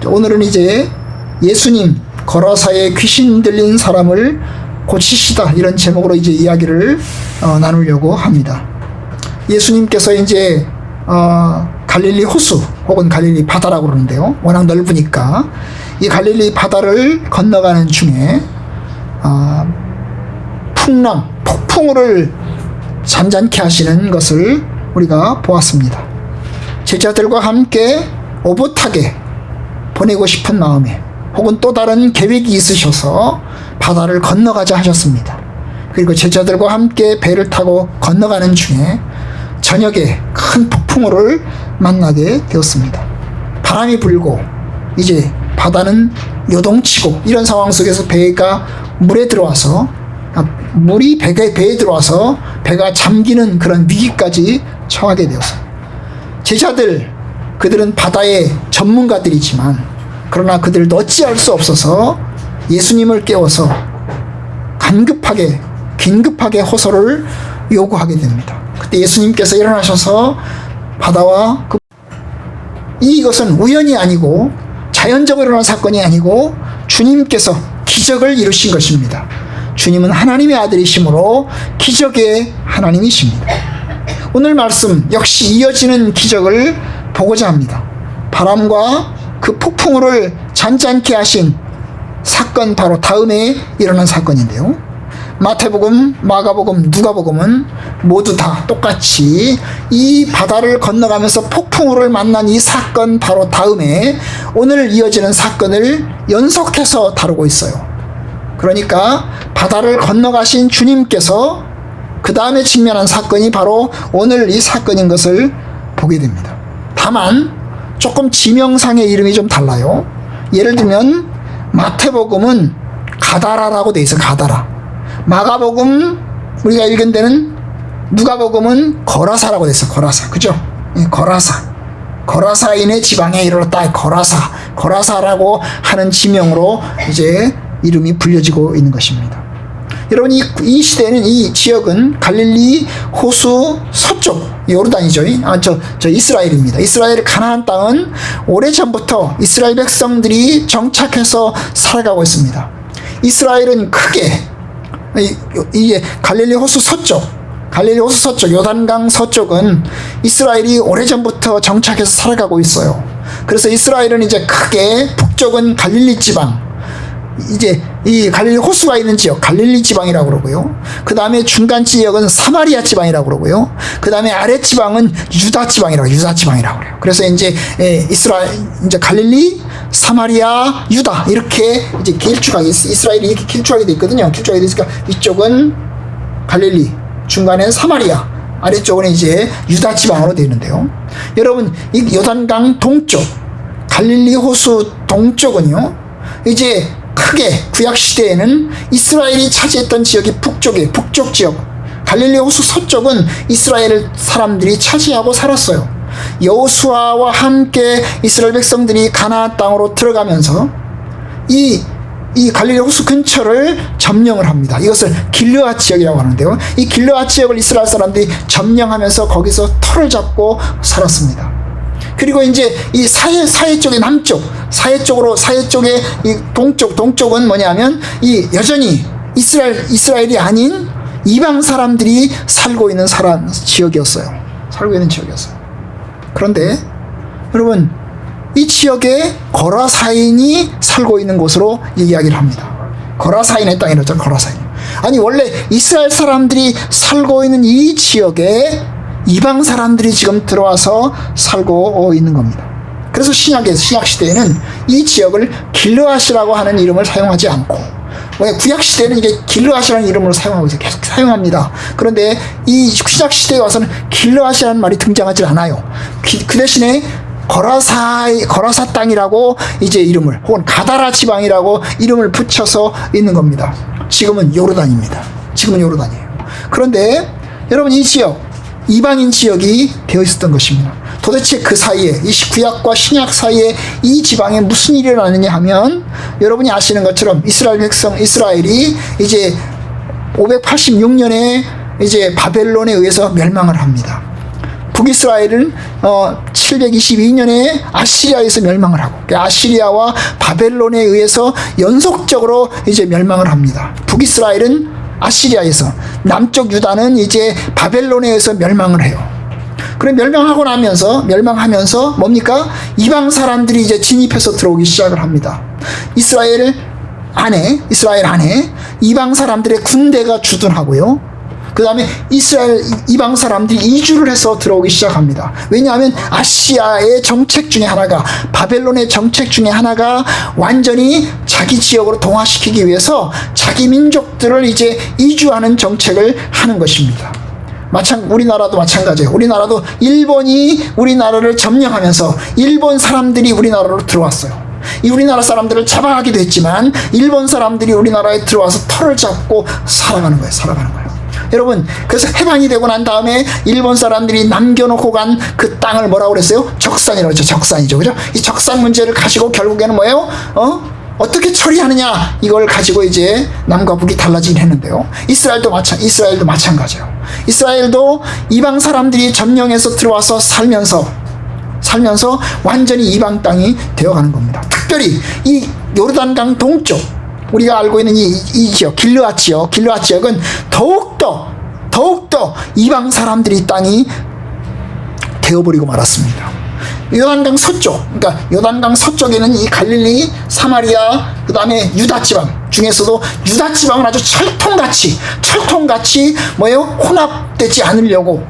오늘은 이제 예수님 거라사에 귀신 들린 사람을 고치시다, 이런 제목으로 이제 이야기를 나누려고 합니다. 예수님께서 이제 갈릴리 호수 혹은 갈릴리 바다라고 그러는데요. 워낙 넓으니까 이 갈릴리 바다를 건너가는 중에 폭풍우를 잔잔케 하시는 것을 우리가 보았습니다. 제자들과 함께 오붓하게 보내고 싶은 마음에 혹은 또 다른 계획이 있으셔서 바다를 건너가자 하셨습니다. 그리고 제자들과 함께 배를 타고 건너가는 중에 저녁에 큰 폭풍우를 만나게 되었습니다. 바람이 불고 이제 바다는 요동치고, 이런 상황 속에서 배가 물에 들어와서 물이 배에 들어와서 배가 잠기는 그런 위기까지 처하게 되었어요. 제자들, 그들은 바다의 전문가들이지만 그러나 그들도 어찌할 수 없어서 예수님을 깨워서 긴급하게 호소를 요구하게 됩니다. 그때 예수님께서 일어나셔서 바다와 이것은 우연이 아니고 자연적으로 일어난 사건이 아니고 주님께서 기적을 이루신 것입니다. 주님은 하나님의 아들이시므로 기적의 하나님이십니다. 오늘 말씀 역시 이어지는 기적을 보고자 합니다. 바람과 그 폭풍우를 잔잔케 하신 사건, 바로 다음에 일어난 사건인데요. 마태복음, 마가복음, 누가복음은 모두 다 똑같이 이 바다를 건너가면서 폭풍우를 만난 이 사건 바로 다음에 오늘 이어지는 사건을 연속해서 다루고 있어요. 그러니까 바다를 건너가신 주님께서 그 다음에 직면한 사건이 바로 오늘 이 사건인 것을 보게 됩니다. 다만 조금 지명상의 이름이 좀 달라요. 예를 들면 마태복음은 가다라라고 돼 있어요. 가다라. 마가복음 우리가 읽은 데는, 누가복음은 거라사라고 돼 있어요. 거라사. 그죠? 거라사인의 지방에 이르렀다. 거라사라고 하는 지명으로 이제 이름이 불려지고 있는 것입니다. 여러분, 이 시대는, 이 지역은 갈릴리 호수 서쪽 요르단이죠. 저 이스라엘입니다. 이스라엘 가나안 땅은 오래전부터 이스라엘 백성들이 정착해서 살아가고 있습니다. 이스라엘은 크게 이게 갈릴리 호수 서쪽 요단강 서쪽은 이스라엘이 오래전부터 정착해서 살아가고 있어요. 그래서 이스라엘은 이제 크게 북쪽은 갈릴리 지방, 이제 이 갈릴리 호수가 있는 지역 갈릴리 지방이라고 그러고요. 그 다음에 중간 지역은 사마리아 지방이라고 그러고요. 그 다음에 아래 지방은 유다 지방이라고 그래요. 그래서 이제 이제 갈릴리, 사마리아, 유다, 이렇게 이제 길쭉하게 이스라엘이 이렇게 길쭉하게 돼 있거든요. 길쭉하게 돼 있으니까 위쪽은 갈릴리, 중간엔 사마리아, 아래쪽은 이제 유다 지방으로 되어 있는데요. 여러분, 이 요단강 동쪽, 갈릴리 호수 동쪽은요, 이제 크게 구약 시대에는 이스라엘이 차지했던 지역이 북쪽 지역, 갈릴리 호수 서쪽은 이스라엘 사람들이 차지하고 살았어요. 여호수아와 함께 이스라엘 백성들이 가나안 땅으로 들어가면서 이 갈릴리 호수 근처를 점령을 합니다. 이것을 길르앗 지역이라고 하는데요. 이 길르앗 지역을 이스라엘 사람들이 점령하면서 거기서 터를 잡고 살았습니다. 그리고 이제 이 사해 쪽의 남쪽, 사해 쪽의 이 동쪽은 뭐냐면 이 여전히 이스라엘이 아닌 이방 사람들이 살고 있는 지역이었어요. 그런데 여러분, 이 지역에 거라사인이 살고 있는 곳으로 이야기를 합니다. 거라사인의 땅이라죠. 거라사인. 아니, 원래 이스라엘 사람들이 살고 있는 이 지역에 이방 사람들이 지금 들어와서 살고 있는 겁니다. 그래서 신약 시대에는 이 지역을 길르앗이라고 하는 이름을 사용하지 않고, 왜 구약 시대에는 이게 길르앗이라는 이름으로 사용하고 있어요. 계속 사용합니다. 그런데 이 신약 시대에 와서는 길르앗이라는 말이 등장하지 않아요. 그 대신에 거라사 땅이라고 이제 이름을, 혹은 가다라 지방이라고 이름을 붙여서 있는 겁니다. 지금은 요르단이에요. 그런데 여러분, 이 지역, 이방인 지역이 되어 있었던 것입니다. 도대체 그 사이에, 이 구약과 신약 사이에 이 지방에 무슨 일이 일어나느냐 하면, 여러분이 아시는 것처럼 이스라엘이 이제 586년에 이제 바벨론에 의해서 멸망을 합니다. 북이스라엘은 722년에 아시리아에서 멸망을 하고, 아시리아와 바벨론에 의해서 연속적으로 이제 멸망을 합니다. 북이스라엘은 아시리아에서, 남쪽 유다는 이제 바벨론에 의해서 멸망을 해요. 그래 멸망하면서 뭡니까? 이방 사람들이 이제 진입해서 들어오기 시작을 합니다. 이스라엘 안에 이방 사람들의 군대가 주둔하고요. 그 다음에 이방 사람들이 이주를 해서 들어오기 시작합니다. 왜냐하면 아시아의 정책 중에 하나가, 바벨론의 정책 중에 하나가 완전히 자기 지역으로 동화시키기 위해서 자기 민족들을 이제 이주하는 정책을 하는 것입니다. 우리나라도 마찬가지예요. 우리나라도 일본이 우리나라를 점령하면서 일본 사람들이 우리나라로 들어왔어요. 이 우리나라 사람들을 잡아가기도 했지만 일본 사람들이 우리나라에 들어와서 털을 잡고 살아가는 거예요. 여러분, 그래서 해방이 되고 난 다음에 일본 사람들이 남겨놓고 간 그 땅을 뭐라고 그랬어요? 적산이라고 했죠. 적산이죠. 그죠? 이 적산 문제를 가지고 결국에는 뭐예요? 어떻게 처리하느냐, 이걸 가지고 이제 남과 북이 달라지긴 했는데요. 이스라엘도 마찬가지예요. 이스라엘도 이방 사람들이 점령해서 들어와서 살면서 완전히 이방 땅이 되어가는 겁니다. 특별히 이 요르단강 동쪽, 우리가 알고 있는 이 지역, 길르앗 지역은 더욱더 이방 사람들이 땅이 되어버리고 말았습니다. 요단강 서쪽에는 이 갈릴리, 사마리아, 그 다음에 유다 지방 중에서도 유다 지방은 아주 철통같이 혼합되지 않으려고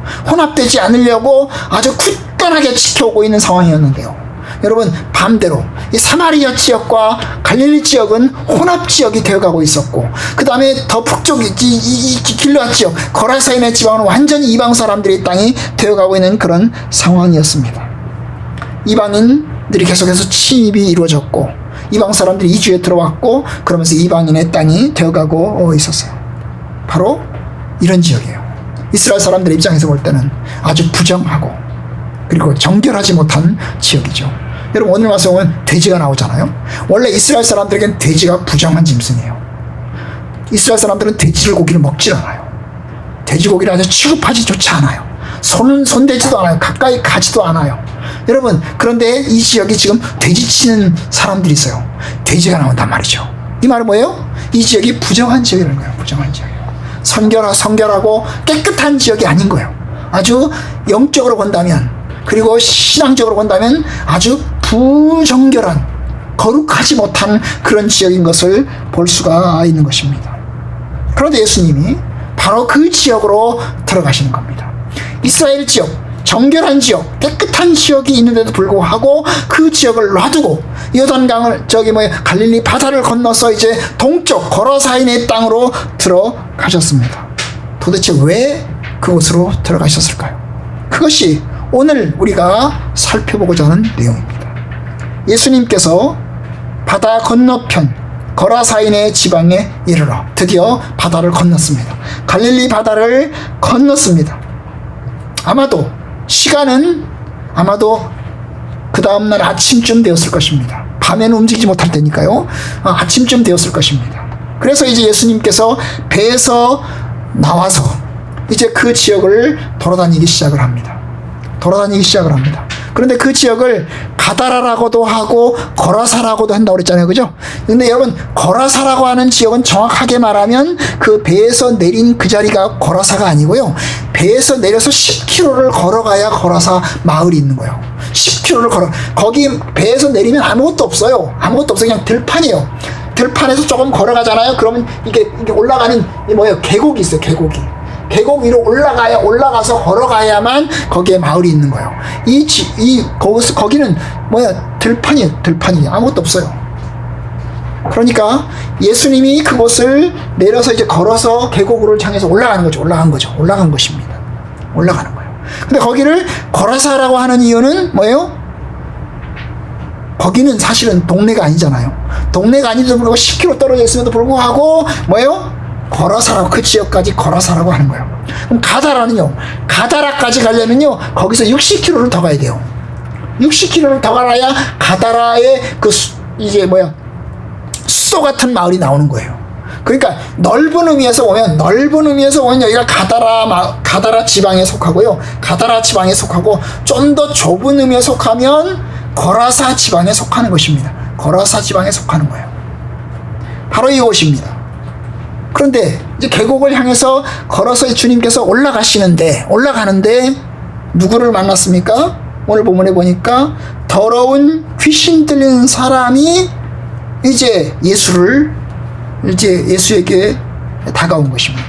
아주 굳건하게 지켜오고 있는 상황이었는데요. 여러분, 반대로 이 사마리아 지역과 갈릴리 지역은 혼합 지역이 되어가고 있었고, 그 다음에 더 북쪽 이 길르앗 지역, 거라사인의 지방은 완전히 이방 사람들의 땅이 되어가고 있는 그런 상황이었습니다. 이방인들이 계속해서 침입이 이루어졌고, 이방 사람들이 이주에 들어왔고, 그러면서 이방인의 땅이 되어가고 있었어요. 바로 이런 지역이에요. 이스라엘 사람들의 입장에서 볼 때는 아주 부정하고 그리고 정결하지 못한 지역이죠. 여러분, 오늘 말씀은 돼지가 나오잖아요. 원래 이스라엘 사람들에겐 돼지가 부정한 짐승이에요. 이스라엘 사람들은 고기를 먹질 않아요. 돼지고기를 아주 취급하지조차 않아요. 손대지도 않아요. 가까이 가지도 않아요. 여러분, 그런데 이 지역이 지금 돼지 치는 사람들이 있어요. 돼지가 나온단 말이죠. 이 말은 뭐예요? 이 지역이 부정한 지역이라는 거예요. 부정한 지역이에요. 성결하고 깨끗한 지역이 아닌 거예요. 아주 영적으로 본다면, 그리고 신앙적으로 본다면 아주 부정결한, 거룩하지 못한 그런 지역인 것을 볼 수가 있는 것입니다. 그런데 예수님이 바로 그 지역으로 들어가시는 겁니다. 이스라엘 지역, 정결한 지역, 깨끗한 지역이 있는데도 불구하고 그 지역을 놔두고 요단강을 갈릴리 바다를 건너서 이제 동쪽 거라사인의 땅으로 들어가셨습니다. 도대체 왜 그곳으로 들어가셨을까요? 그것이 오늘 우리가 살펴보고자 하는 내용입니다. 예수님께서 바다 건너편 거라사인의 지방에 이르러 드디어 바다를 건넜습니다. 갈릴리 바다를 건넜습니다. 아마도 시간은 그 다음날 아침쯤 되었을 것입니다. 밤에는 움직이지 못할 테니까요. 아침쯤 되었을 것입니다. 그래서 이제 예수님께서 배에서 나와서 이제 그 지역을 돌아다니기 시작을 합니다. 그런데 그 지역을 가다라라고도 하고 거라사라고도 한다고 그랬잖아요. 그죠? 근데 여러분, 거라사라고 하는 지역은 정확하게 말하면 그 배에서 내린 그 자리가 거라사가 아니고요. 배에서 내려서 10km를 걸어가야 거라사 마을이 있는 거예요. 10km를 거기 배에서 내리면 아무것도 없어요. 그냥 들판이에요. 들판에서 조금 걸어가잖아요. 그러면 이게 올라가는 계곡이 있어요. 계곡 위로 올라가서 걸어가야만 거기에 마을이 있는 거예요. 거기는 들판이에요. 아무것도 없어요. 그러니까 예수님이 그곳을 내려서 이제 걸어서 계곡으로 향해서 올라간 것입니다. 올라가는 거예요. 근데 거기를 거라사라고 하는 이유는 뭐예요? 거기는 사실은 동네가 아니잖아요. 동네가 아닌데도 불구하고 10km 떨어져 있음에도 불구하고 거라사라고, 그 지역까지 거라사라고 하는 거예요. 그럼 가다라까지 가려면요, 거기서 60km를 더 가야 돼요. 60km를 더 가야 가다라의 수도 같은 마을이 나오는 거예요. 그러니까 넓은 의미에서 보면 여기가 가다라 지방에 속하고요. 가다라 지방에 속하고 좀 더 좁은 의미에 속하면 거라사 지방에 속하는 것입니다. 거라사 지방에 속하는 거예요. 바로 이곳입니다. 그런데 이제 계곡을 향해서 걸어서 주님께서 올라가는데 누구를 만났습니까? 오늘 본문에 보니까 더러운 귀신 들린 사람이 이제 예수에게 다가온 것입니다.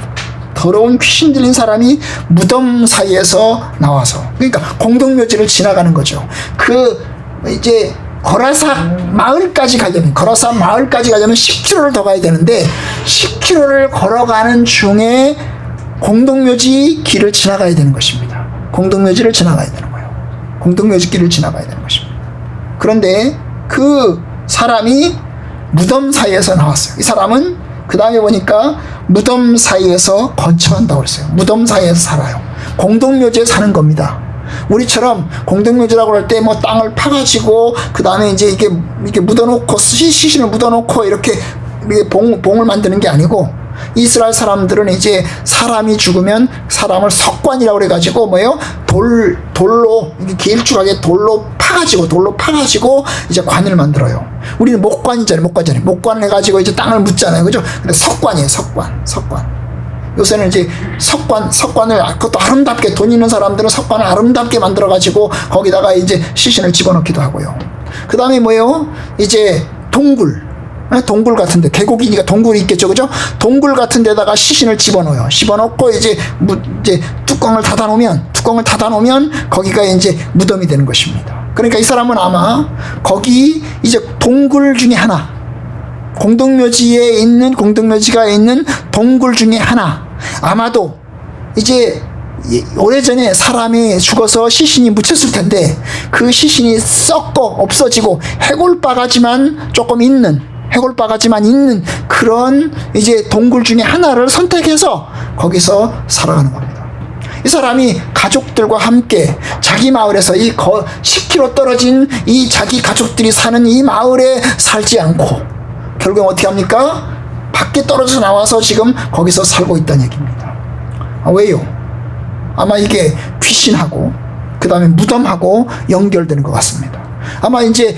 더러운 귀신 들린 사람이 무덤 사이에서 나와서, 그러니까 공동묘지를 지나가는 거죠. 이제 거라사 마을까지 가려면 10km를 더 가야 되는데 10km를 걸어가는 중에 공동묘지 길을 지나가야 되는 것입니다. 공동묘지를 지나가야 되는 거예요. 공동묘지 길을 지나가야 되는 것입니다. 그런데 그 사람이 무덤 사이에서 나왔어요. 이 사람은 그 다음에 보니까 무덤 사이에서 거처한다고 그랬어요. 무덤 사이에서 살아요. 공동묘지에 사는 겁니다. 우리처럼 공동묘지라고 할 때 뭐 땅을 파가지고 그 다음에 이제 이게 묻어놓고 시신을 묻어놓고 이렇게 봉을 만드는 게 아니고, 이스라엘 사람들은 이제 사람이 죽으면 사람을 석관이라고 그래가지고 돌로 길쭉하게 돌로 파가지고 이제 관을 만들어요. 우리는 목관을 해가지고 이제 땅을 묻잖아요, 그죠? 근데 석관이에요, 석관. 요새는 이제 석관을 그것도 아름답게, 돈 있는 사람들은 석관을 아름답게 만들어가지고 거기다가 이제 시신을 집어넣기도 하고요. 그 다음에 이제 동굴 같은데, 계곡이니까 동굴이 있겠죠, 그죠? 동굴 같은 데다가 시신을 집어넣어요. 집어넣고 이제 뚜껑을 닫아놓으면 거기가 이제 무덤이 되는 것입니다. 그러니까 이 사람은 아마 거기 이제 동굴 중에 하나, 공동묘지가 있는 동굴 중에 하나, 아마도 이제 오래전에 사람이 죽어서 시신이 묻혔을 텐데 그 시신이 썩고 없어지고 해골바가지만 있는 그런 이제 동굴 중에 하나를 선택해서 거기서 살아가는 겁니다. 이 사람이 가족들과 함께 자기 마을에서 이 10km 떨어진 이 자기 가족들이 사는 이 마을에 살지 않고 결국엔 어떻게 합니까? 밖에 떨어져서 나와서 지금 거기서 살고 있다는 얘기입니다. 왜요? 아마 이게 귀신하고 그 다음에 무덤하고 연결되는 것 같습니다. 아마 이제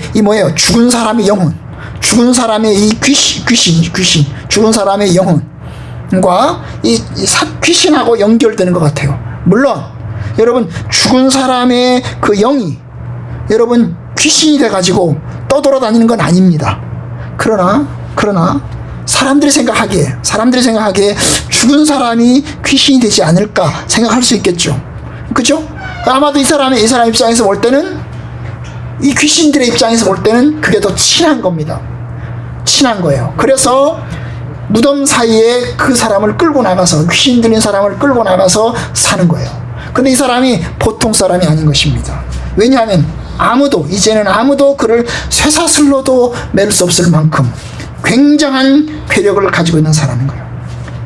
죽은 사람의 영혼, 죽은 사람의 이 귀신, 죽은 사람의 영혼과 이 귀신하고 연결되는 것 같아요. 물론 여러분, 죽은 사람의 그 영이 여러분 귀신이 돼가지고 떠돌아다니는 건 아닙니다. 그러나 사람들이 생각하기에 죽은 사람이 귀신이 되지 않을까 생각할 수 있겠죠. 그죠? 아마도 이 사람 입장에서 볼 때는, 이 귀신들의 입장에서 볼 때는 그게 더 친한 겁니다. 친한 거예요. 그래서 무덤 사이에 그 사람을 끌고 나가서, 귀신 들린 사람을 끌고 나가서 사는 거예요. 근데 이 사람이 보통 사람이 아닌 것입니다. 왜냐하면 이제는 아무도 그를 쇠사슬로도 맬 수 없을 만큼 굉장한 괴력을 가지고 있는 사람인 거예요.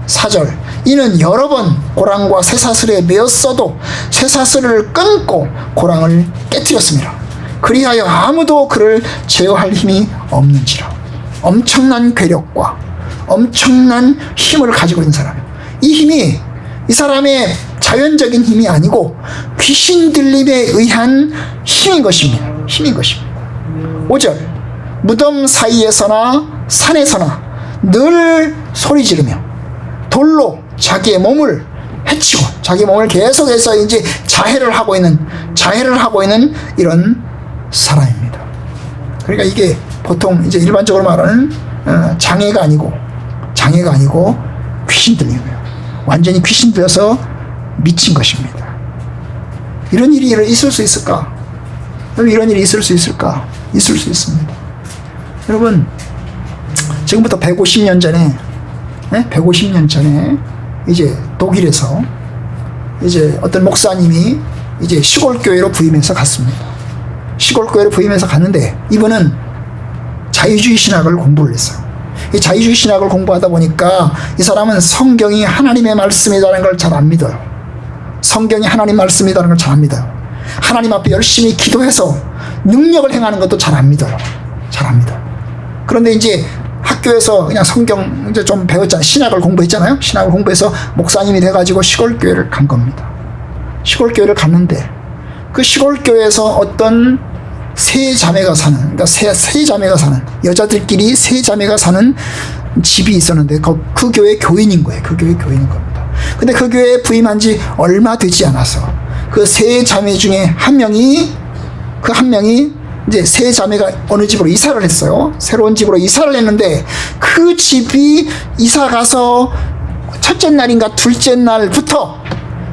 4절, 이는 여러 번 고랑과 쇠사슬에 매었어도 쇠사슬을 끊고 고랑을 깨뜨렸습니다. 그리하여 아무도 그를 제어할 힘이 없는지라. 엄청난 괴력과 엄청난 힘을 가지고 있는 사람이에요. 이 힘이 이 사람의 자연적인 힘이 아니고 귀신 들림에 의한 힘인 것입니다. 5절, 무덤 사이에서나 산에서나 늘 소리 지르며 돌로 자기의 몸을 해치고, 자기 몸을 계속해서 이제 자해를 하고 있는 이런 사람입니다. 그러니까 이게 보통 이제 일반적으로 말하는 장애가 아니고 귀신 들림이에요. 완전히 귀신 들려서 미친 것입니다. 이런 일이 있을 수 있을까? 이런 일이 있을 수 있을까? 있을 수 있습니다. 여러분, 지금부터 150년 전에 이제 독일에서 이제 어떤 목사님이 이제 시골 교회로 부임해서 갔습니다. 시골 교회로 부임해서 갔는데 이분은 자유주의 신학을 공부를 했어요. 이 자유주의 신학을 공부하다 보니까 이 사람은 성경이 하나님의 말씀이라는 걸 잘 안 믿어요. 성경이 하나님 말씀이라는 걸 잘 안 믿어요. 하나님 앞에 열심히 기도해서 능력을 행하는 것도 잘 안 믿어요. 그런데 이제 학교에서 그냥 성경 이제 좀 배웠잖아요. 신학을 공부했잖아요. 신학을 공부해서 목사님이 돼가지고 시골 교회를 간 겁니다. 시골 교회를 갔는데 그 시골 교회에서 어떤 세 자매가 사는, 그러니까 세 자매가 사는, 여자들끼리 세 자매가 사는 집이 있었는데 그 교회 교인인 거예요. 그 교회 교인인 겁니다. 근데 그 교회에 부임한 지 얼마 되지 않아서 그 세 자매 중에 한 명이 이제 세 자매가 어느 집으로 이사를 했어요. 새로운 집으로 이사를 했는데 그 집이 이사 가서 첫째 날인가 둘째 날부터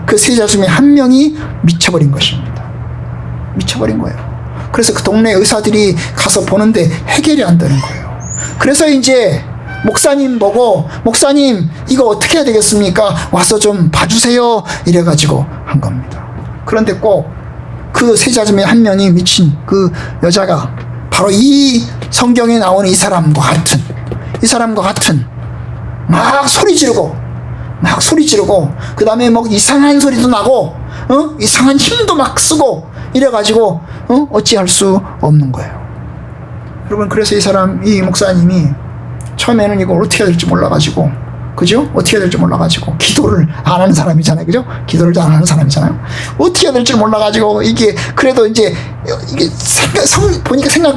그 세 자매 중에 한 명이 미쳐버린 것입니다. 미쳐버린 거예요. 그래서 그 동네 의사들이 가서 보는데 해결이 안 되는 거예요. 그래서 이제 목사님 보고, 목사님 이거 어떻게 해야 되겠습니까? 와서 좀 봐주세요. 이래가지고 한 겁니다. 그런데 꼭 그 세 자매 한 명이 미친 그 여자가 바로 이 성경에 나오는 이 사람과 같은 막 소리 지르고 그 다음에 뭐 이상한 소리도 나고 이상한 힘도 막 쓰고 이래가지고 어찌할 수 없는 거예요. 여러분, 그래서 이 목사님이 처음에는 이거 어떻게 해야 될지 몰라가지고, 그죠? 어떻게 해야 될지 몰라가지고, 기도를 안 하는 사람이잖아요. 그죠? 기도를 잘 안 하는 사람이잖아요. 어떻게 해야 될지 몰라가지고, 이게, 그래도 이제, 이게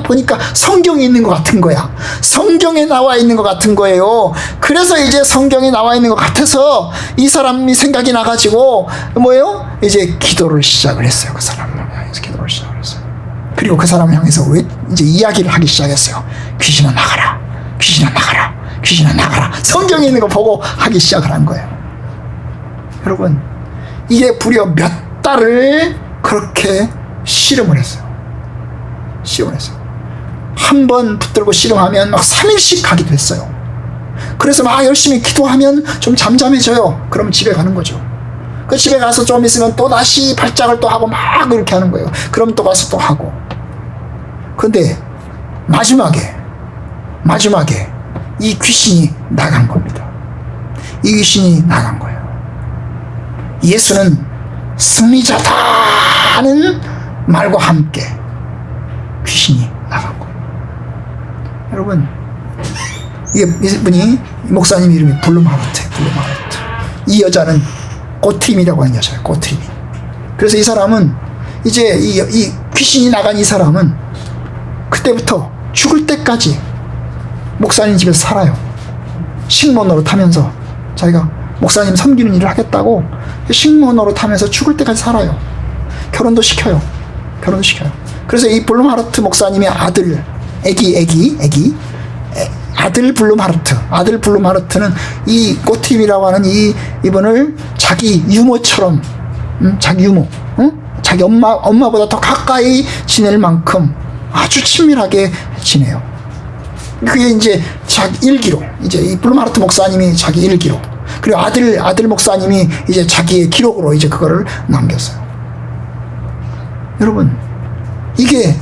보니까 성경에 있는 것 같은 거야. 성경에 나와 있는 것 같은 거예요. 그래서 이제 성경에 나와 있는 것 같아서 이 사람이 생각이 나가지고, 뭐예요? 이제 기도를 시작을 했어요. 그 사람을 향해서 기도를 시작을 했어요. 그리고 그 사람을 향해서 이제 이야기를 하기 시작했어요. 귀신아 나가라. 귀신아 나가라. 귀신아 나가라. 성경에 있는 거 보고 하기 시작을 한 거예요. 여러분, 이게 무려 몇 달을 그렇게 씨름을 했어요. 한 번 붙들고 씨름하면 막 3일씩 가기도 했어요. 그래서 막 열심히 기도하면 좀 잠잠해져요. 그러면 집에 가는 거죠. 그 집에 가서 좀 있으면 또 다시 발작을 또 하고 막 그렇게 하는 거예요. 그럼 또 가서 또 하고. 근데 마지막에 이 귀신이 나간 겁니다. 이 귀신이 나간 거예요. 예수는 승리자다는 말과 함께 귀신이 나간 거예요. 여러분, 이분이 목사님 이름이 블룸하르트. 이 여자는 꼬트림이라고 하는 여자예요. 꼬트림. 그래서 이 사람은 이제 이 귀신이 나간 이 사람은 그때부터 죽을 때까지 목사님 집에서 살아요. 식모 노릇하면서 자기가 목사님 섬기는 일을 하겠다고 식모 노릇하면서 죽을 때까지 살아요. 결혼도 시켜요. 그래서 이 블룸하르트 목사님의 아들 블룸하르트는 이 꼬트림이라고 하는 이분을 자기 유모처럼, 자기 엄마보다 더 가까이 지낼 만큼 아주 친밀하게 지내요. 그게 이제 자기 일기로, 이제 이 블룸하르트 목사님이 자기 일기로, 그리고 아들 목사님이 이제 자기의 기록으로 이제 그거를 남겼어요. 여러분, 이게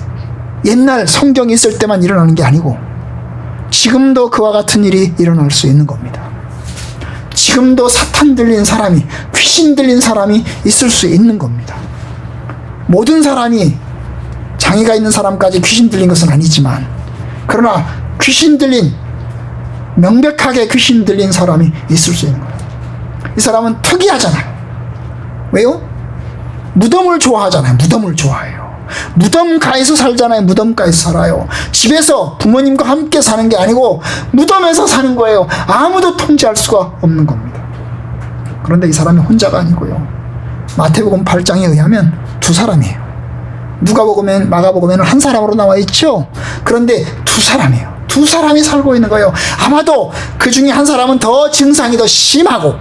옛날 성경이 있을 때만 일어나는 게 아니고 지금도 그와 같은 일이 일어날 수 있는 겁니다. 지금도 사탄 들린 사람이, 귀신 들린 사람이 있을 수 있는 겁니다. 모든 사람이, 장애가 있는 사람까지 귀신 들린 것은 아니지만, 그러나 명백하게 귀신 들린 사람이 있을 수 있는 거예요. 이 사람은 특이하잖아요. 왜요? 무덤을 좋아하잖아요. 무덤을 좋아해요. 무덤가에서 살잖아요. 무덤가에서 살아요. 집에서 부모님과 함께 사는 게 아니고 무덤에서 사는 거예요. 아무도 통제할 수가 없는 겁니다. 그런데 이 사람이 혼자가 아니고요. 마태복음 8장에 의하면 두 사람이에요. 누가복음엔, 마가복음에는 한 사람으로 나와 있죠. 그런데 두 사람이에요. 두 사람이 살고 있는 거예요. 아마도 그 중에 한 사람은 더 증상이 더 심하고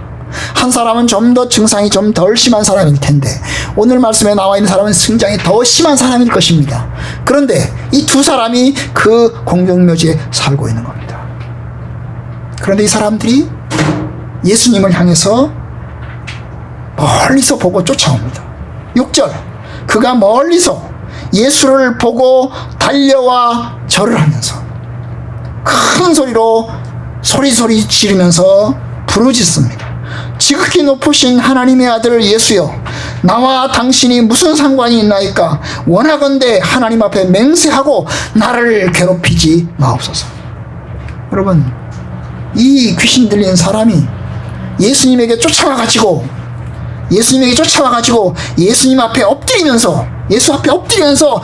한 사람은 좀 더 증상이 좀 덜 심한 사람일 텐데, 오늘 말씀에 나와 있는 사람은 증상이 더 심한 사람일 것입니다. 그런데 이 두 사람이 그 공동묘지에 살고 있는 겁니다. 그런데 이 사람들이 예수님을 향해서 멀리서 보고 쫓아옵니다. 6절, 그가 멀리서 예수를 보고 달려와 절을 하면서 큰 소리로 소리 지르면서 부르짖습니다. 지극히 높으신 하나님의 아들 예수여, 나와 당신이 무슨 상관이 있나이까? 원하건대 하나님 앞에 맹세하고 나를 괴롭히지 마옵소서. 여러분, 이 귀신 들린 사람이 예수님에게 쫓아와가지고 예수님 앞에 엎드리면서 예수 앞에 엎드리면서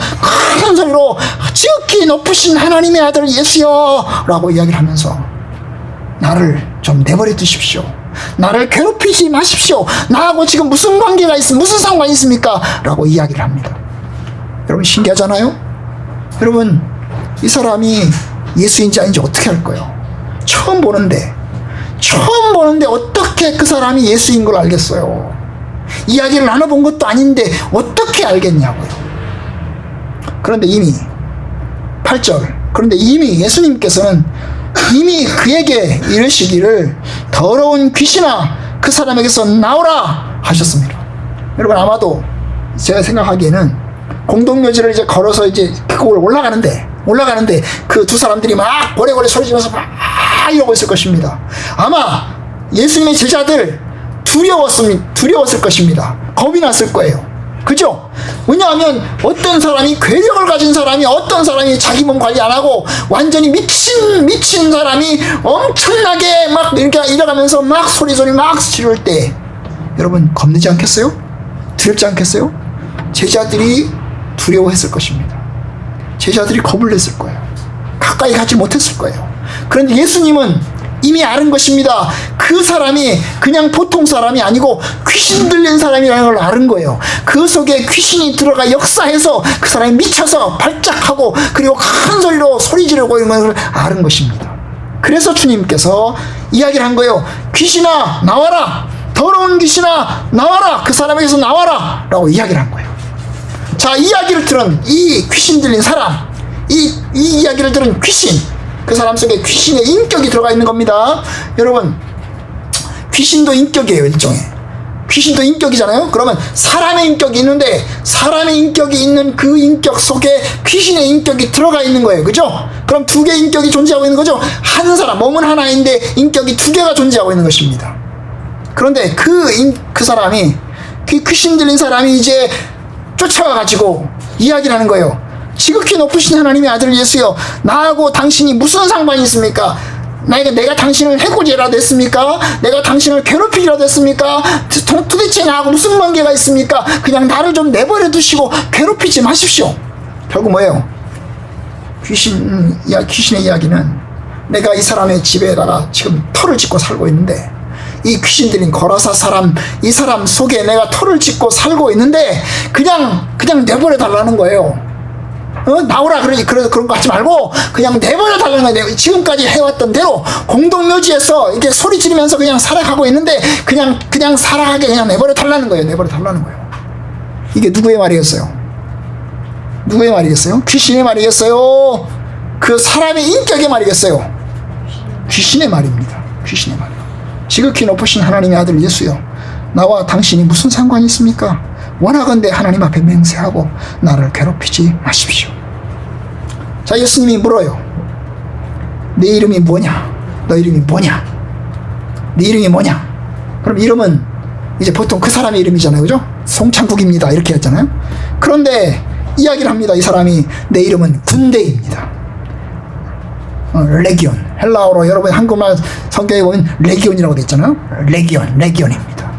큰 소리로 지극히 높으신 하나님의 아들 예수여 라고 이야기를 하면서 나를 좀 내버려 두십시오. 나를 괴롭히지 마십시오. 나하고 지금 무슨 관계가 무슨 상관이 있습니까? 라고 이야기를 합니다. 여러분 신기하잖아요? 여러분 이 사람이 예수인지 아닌지 어떻게 할 거예요? 처음 보는데 어떻게 그 사람이 예수인 걸 알겠어요? 이야기를 나눠본 것도 아닌데 어떻게 알겠냐고요. 그런데 이미 8절 그런데 이미 예수님께서는 이미 그에게 이르시기를 더러운 귀신아 그 사람에게서 나오라 하셨습니다. 여러분 아마도 제가 생각하기에는 공동묘지를 이제 걸어서 이제 그걸 올라가는데 그 두 사람들이 막 고래고래 소리 지면서 막 이러고 있을 것입니다. 아마 예수님의 제자들 두려웠을 것입니다. 겁이 났을 거예요. 그죠? 왜냐하면 어떤 사람이 괴력을 가진 사람이 어떤 사람이 자기 몸 관리 안 하고 완전히 미친 사람이 엄청나게 막 이렇게 일어가면서 막 소리 막 지를 때 여러분 겁내지 않겠어요? 두렵지 않겠어요? 제자들이 두려워했을 것입니다. 제자들이 겁을 냈을 거예요. 가까이 가지 못했을 거예요. 그런데 예수님은 이미 아는 것입니다. 그 사람이 그냥 보통 사람이 아니고 귀신 들린 사람이라는 걸 아는 거예요. 그 속에 귀신이 들어가 역사해서 그 사람이 미쳐서 발작하고 그리고 큰 소리로 소리 지르고 이런 걸 아는 것입니다. 그래서 주님께서 이야기를 한 거예요. 귀신아 나와라. 더러운 귀신아 나와라. 그 사람에게서 나와라 라고 이야기를 한 거예요. 자, 이야기를 들은 이 귀신 들린 사람, 이 이야기를 들은 귀신, 그 사람 속에 귀신의 인격이 들어가 있는 겁니다. 여러분 귀신도 인격이에요. 일종의 귀신도 인격이잖아요. 그러면 사람의 인격이 있는데 사람의 인격이 있는 그 인격 속에 귀신의 인격이 들어가 있는 거예요. 그죠? 그럼 두 개의 인격이 존재하고 있는 거죠. 한 사람, 몸은 하나인데 인격이 두 개가 존재하고 있는 것입니다. 그런데 그 사람이 그 귀신 들린 사람이 이제 쫓아와가지고 이야기를 하는 거예요. 지극히 높으신 하나님의 아들 예수여 나하고 당신이 무슨 상관이 있습니까? 내가 당신을 해코지라도 했습니까? 내가 당신을 괴롭히기라도 했습니까? 도대체 나하고 무슨 관계가 있습니까? 그냥 나를 좀 내버려 두시고 괴롭히지 마십시오. 결국 뭐예요? 귀신의 이야기는 내가 이 사람의 집에다가 지금 터를 짓고 살고 있는데 이 귀신 들린 거라사 사람, 이 사람 속에 내가 터를 짓고 살고 있는데 그냥 내버려 달라는 거예요. 나오라 그런 거 하지 말고 그냥 내버려 달라는 거예요. 지금까지 해왔던 대로 공동묘지에서 이렇게 소리 지르면서 그냥 살아가고 있는데 그냥 살아가게 그냥 내버려 달라는 거예요. 내버려 달라는 거예요. 이게 누구의 말이겠어요? 누구의 말이겠어요? 귀신의 말이겠어요? 그 사람의 인격의 말이겠어요? 귀신의 말입니다. 귀신의 말. 지극히 높으신 하나님의 아들 예수여 나와 당신이 무슨 상관이 있습니까? 원하건대 하나님 앞에 맹세하고 나를 괴롭히지 마십시오. 자, 예수님이 물어요. 내 이름이 뭐냐? 너 이름이 뭐냐? 네 이름이 뭐냐? 그럼 이름은 이제 보통 그 사람의 이름이잖아요. 그죠? 송창국입니다 이렇게 했잖아요. 그런데 이야기를 합니다. 이 사람이 내 이름은 군대입니다. 레기온. 헬라어로 여러분 한국말 성경에 보면 레기온이라고 되어 있잖아요. 레기온입니다.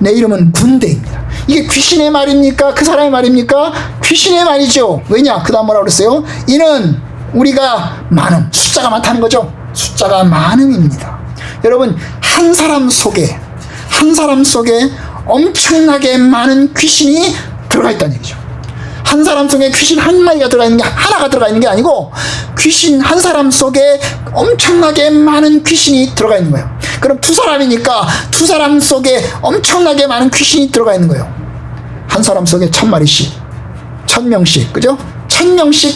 내 이름은 군대입니다. 이게 귀신의 말입니까? 그 사람의 말입니까? 귀신의 말이죠. 왜냐? 그 다음 뭐라고 그랬어요? 이는 우리가 많음, 숫자가 많다는 거죠. 숫자가 많음입니다. 여러분 한 사람 속에 엄청나게 많은 귀신이 들어가 있다는 얘기죠. 한 사람 속에 귀신 한 마리가 들어가 있는 게 하나가 들어가 있는 게 아니고 귀신 한 사람 속에 엄청나게 많은 귀신이 들어가 있는 거예요. 그럼 두 사람이니까 두 사람 속에 엄청나게 많은 귀신이 들어가 있는 거예요. 한 사람 속에 1000마리씩 1000명씩 그죠? 1000명씩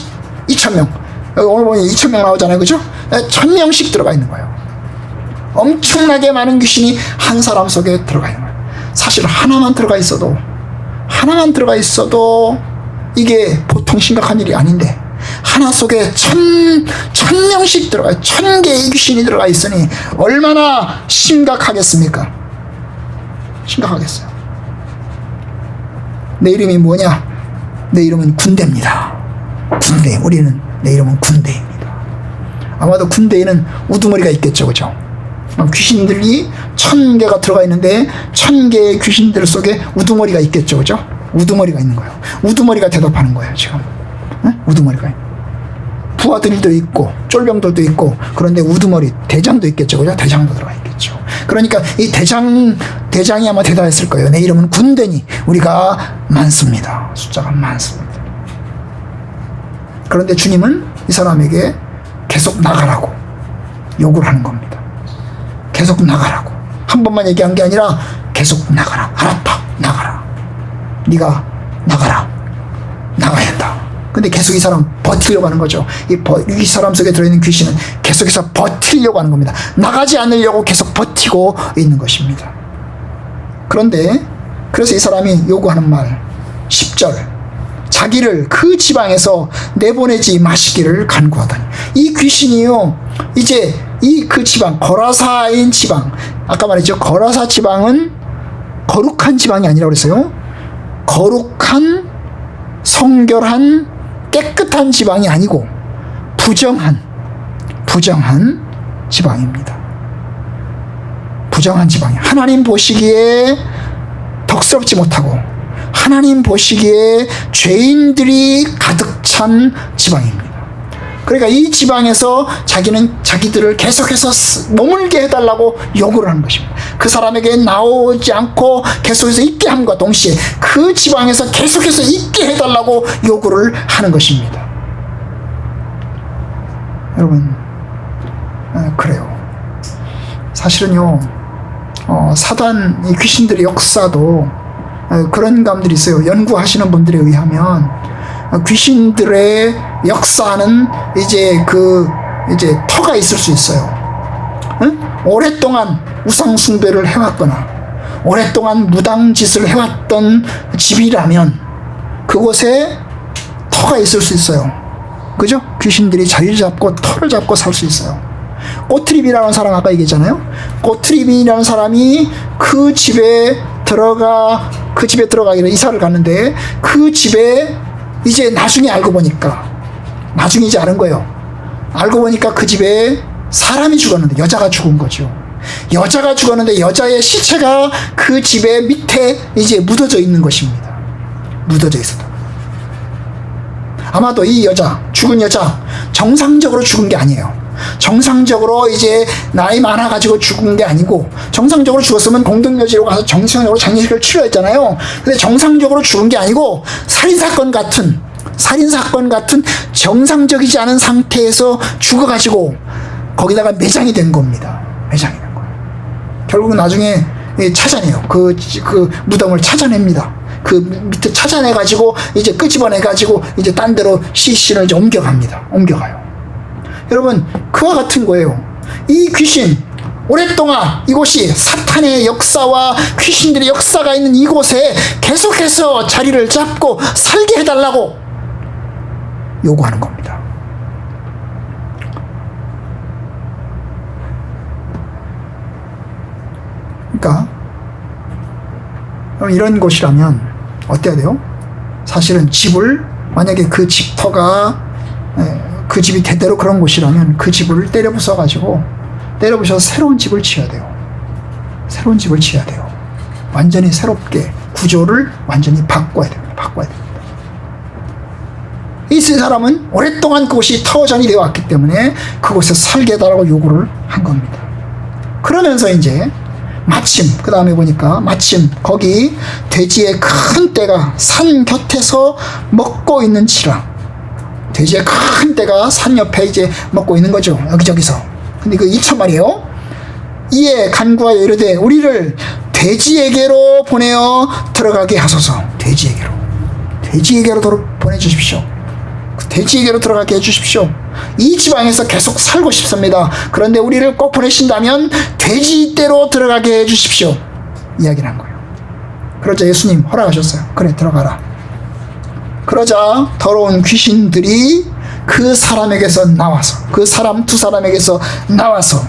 2000명 오늘 보면 2000명 나오잖아요. 그죠? 1000명씩 들어가 있는 거예요. 엄청나게 많은 귀신이 한 사람 속에 들어가 있는 거예요. 사실 하나만 들어가 있어도 이게 보통 심각한 일이 아닌데 하나 속에 1000명씩 들어가요. 1000개의 귀신이 들어가 있으니 얼마나 심각하겠습니까? 심각하겠어요. 내 이름이 뭐냐? 내 이름은 군대입니다. 군대. 내 이름은 군대입니다. 아마도 군대에는 우두머리가 있겠죠. 그죠? 귀신들이 1000개가 들어가 있는데 1000개의 귀신들 속에 우두머리가 있겠죠, 그죠? 우두머리가 있는 거예요. 우두머리가 대답하는 거예요, 지금. 우두머리가. 부하들도 있고 쫄병들도 있고, 그런데 우두머리 대장도 있겠죠, 그죠? 대장도 들어가 있겠죠. 그러니까 이 대장이 아마 대답했을 거예요. 내 이름은 군대니 우리가 많습니다. 숫자가 많습니다. 그런데 주님은 이 사람에게 계속 나가라고 요구를 하는 겁니다. 계속 나가라고. 한 번만 얘기한 게 아니라 계속 나가라. 알았다, 나가라. 네가 나가라. 나가야 한다. 근데 계속 이 사람 버티려고 하는 거죠. 이 사람 속에 들어있는 귀신은 계속해서 버티려고 하는 겁니다. 나가지 않으려고 계속 버티고 있는 것입니다. 그런데 그래서 이 사람이 요구하는 말 10절, 자기를 그 지방에서 내보내지 마시기를 간구하다니. 이 귀신이요, 이제 그 지방, 거라사인 지방, 아까 말했죠. 거라사 지방은 거룩한 지방이 아니라고 그랬어요. 거룩한, 성결한, 깨끗한 지방이 아니고 부정한 지방입니다. 부정한 지방이 하나님 보시기에 덕스럽지 못하고 하나님 보시기에 죄인들이 가득 찬 지방입니다. 그러니까 이 지방에서 자기들을 계속해서 머물게 해달라고 요구를 하는 것입니다. 그 사람에게 나오지 않고 계속해서 있게 함과 동시에 그 지방에서 계속해서 있게 해달라고 요구를 하는 것입니다. 여러분, 그래요. 사실은요, 사단, 이 귀신들의 역사도 그런 감들이 있어요. 연구하시는 분들에 의하면 귀신들의 역사는 이제 터가 있을 수 있어요. 응? 오랫동안 우상숭배를 해왔거나 오랫동안 무당짓을 해왔던 집이라면 그곳에 터가 있을 수 있어요. 그죠? 귀신들이 자리를 잡고 터를 잡고 살 수 있어요. 꼬트립이라는 사람 아까 얘기했잖아요. 꼬트립이라는 사람이 그 집에 들어가기로 이사를 갔는데 그 집에 이제 나중에 알고 보니까 나중에 이제 아는 거예요. 알고 보니까 그 집에 사람이 죽었는데 여자가 죽은 거죠. 여자가 죽었는데 여자의 시체가 그 집의 밑에 이제 묻어져 있는 것입니다. 묻어져 있었다. 아마도 이 죽은 여자 정상적으로 죽은 게 아니에요. 정상적으로 이제 나이 많아가지고 죽은 게 아니고, 정상적으로 죽었으면 공동묘지로 가서 정상적으로 장례식을 치러했잖아요. 근데 정상적으로 죽은 게 아니고 살인사건 같은 정상적이지 않은 상태에서 죽어가지고 거기다가 매장이 된 겁니다. 매장이 된 거예요. 결국은 나중에 찾아내요. 그 무덤을 찾아냅니다. 그 밑에 찾아내가지고 이제 끄집어내가지고 이제 딴 데로 시신을 이제 옮겨가요. 여러분, 그와 같은 거예요. 이 귀신, 오랫동안 이곳이 사탄의 역사와 귀신들의 역사가 있는 이곳에 계속해서 자리를 잡고 살게 해달라고 요구하는 겁니다. 그러니까 이런 곳이라면 어때야 돼요? 사실은 집을, 만약에 그 집터가 그 집이 대대로 그런 곳이라면 그 집을 때려 부숴서 새로운 집을 지어야 돼요. 새로운 집을 지어야 돼요. 완전히 새롭게 구조를 완전히 바꿔야 됩니다. 이 사람은 오랫동안 그곳이 터전이 되어 왔기 때문에 그곳에 살게 해달라고 요구를 한 겁니다. 그러면서 이제 그 다음에 보니까 거기 돼지의 큰 떼가 산 곁에서 먹고 있는지라. 돼지의 큰 떼가 산 옆에 이제 먹고 있는 거죠. 여기저기서. 근데 그 2,000마리예요. 이에 간구하여 이르되 우리를 돼지에게로 보내어 들어가게 하소서. 돼지에게로 보내주십시오. 돼지에게로 들어가게 해주십시오. 이 지방에서 계속 살고 싶습니다. 그런데 우리를 꼭 보내신다면 돼지떼로 들어가게 해주십시오. 이야기를 한 거예요. 그러자 예수님 허락하셨어요. 그래, 들어가라. 그러자 더러운 귀신들이 그 사람에게서 나와서, 그 사람 두 사람에게서 나와서